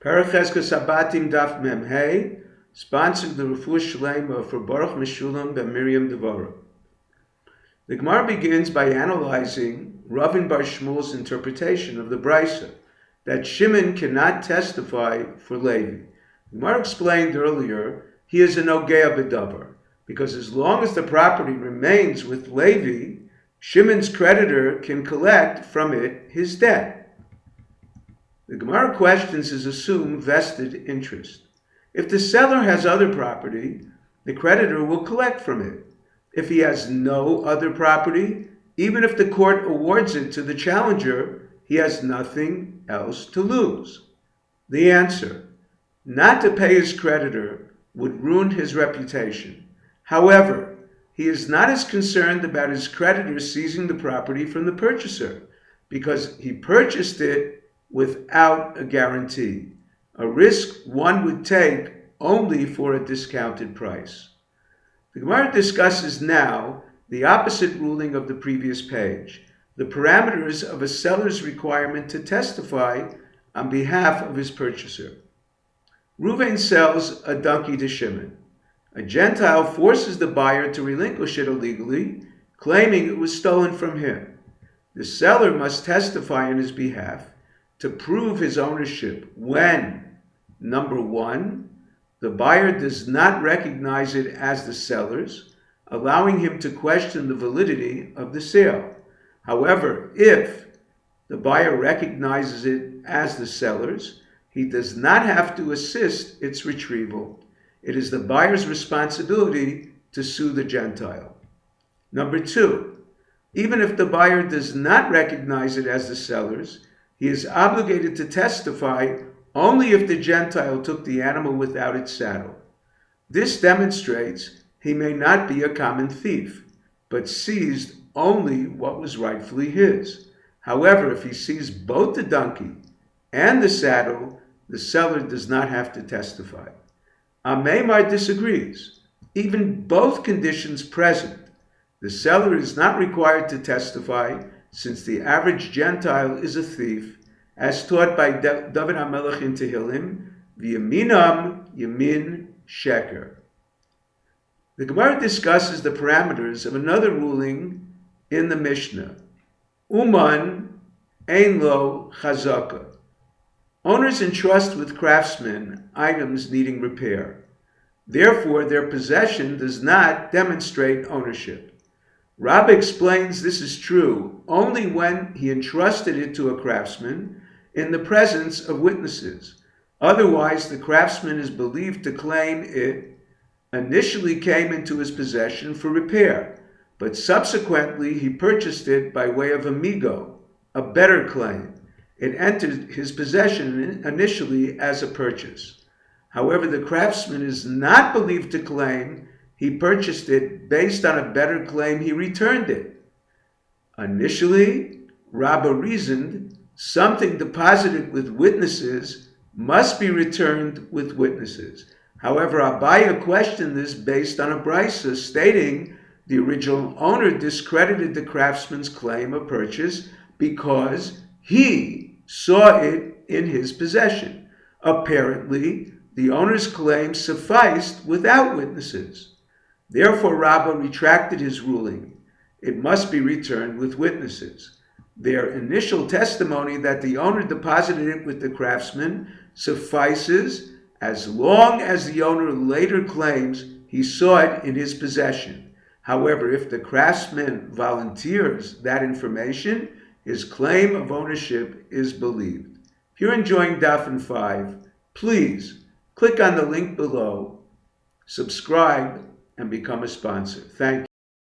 Khazkat Abbatim Daf Mem Hey, sponsored the Refuah Shlema for Baruch Meshulam ben Miriam Devora. The Gemara begins by analyzing Rav Bar Shmuel's interpretation of the Brisa that Shimon cannot testify for Levi. The Gemara explained earlier he is an Ogea B'davar, because as long as the property remains with Levi, Shimon's creditor can collect from it his debt. The Gemara questions his assumed vested interest. If the seller has other property, the creditor will collect from it. If he has no other property, even if the court awards it to the challenger, he has nothing else to lose. The answer: not to pay his creditor would ruin his reputation. However, he is not as concerned about his creditor seizing the property from the purchaser, because he purchased it without a guarantee, a risk one would take only for a discounted price. The Gemara discusses now the opposite ruling of the previous page, the parameters of a seller's requirement to testify on behalf of his purchaser. Reuven sells a donkey to Shimon. A Gentile forces the buyer to relinquish it illegally, claiming it was stolen from him. The seller must testify on his behalf to prove his ownership when, number one, the buyer does not recognize it as the seller's, allowing him to question the validity of the sale. However, if the buyer recognizes it as the seller's, he does not have to assist its retrieval. It is the buyer's responsibility to sue the Gentile. Number two, even if the buyer does not recognize it as the seller's, he is obligated to testify only if the Gentile took the animal without its saddle. This demonstrates he may not be a common thief, but seized only what was rightfully his. However, if he seized both the donkey and the saddle, the seller does not have to testify. Amemar disagrees. Even both conditions present, the seller is not required to testify, since the average Gentile is a thief, as taught by David HaMelech in Tehillim, v'yaminam yamin sheker. The Gemara discusses the parameters of another ruling in the Mishnah. Uman ein lo chazaka. Owners entrust with craftsmen items needing repair. Therefore, their possession does not demonstrate ownership. Rabbi explains this is true only when he entrusted it to a craftsman in the presence of witnesses. Otherwise, the craftsman is believed to claim it initially came into his possession for repair, but subsequently he purchased it by way of amigo, a better claim. It entered his possession initially as a purchase. However, the craftsman is not believed to claim he purchased it based on a better claim he returned it. Initially, Rabbah reasoned something deposited with witnesses must be returned with witnesses. However, Abaya questioned this based on a brisa stating the original owner discredited the craftsman's claim of purchase because he saw it in his possession. Apparently, the owner's claim sufficed without witnesses. Therefore, Rabbah retracted his ruling. It must be returned with witnesses. Their initial testimony that the owner deposited it with the craftsman suffices as long as the owner later claims he saw it in his possession. However, if the craftsman volunteers that information, his claim of ownership is believed. If you're enjoying Daf and 5, please click on the link below, subscribe, and become a sponsor. Thank you.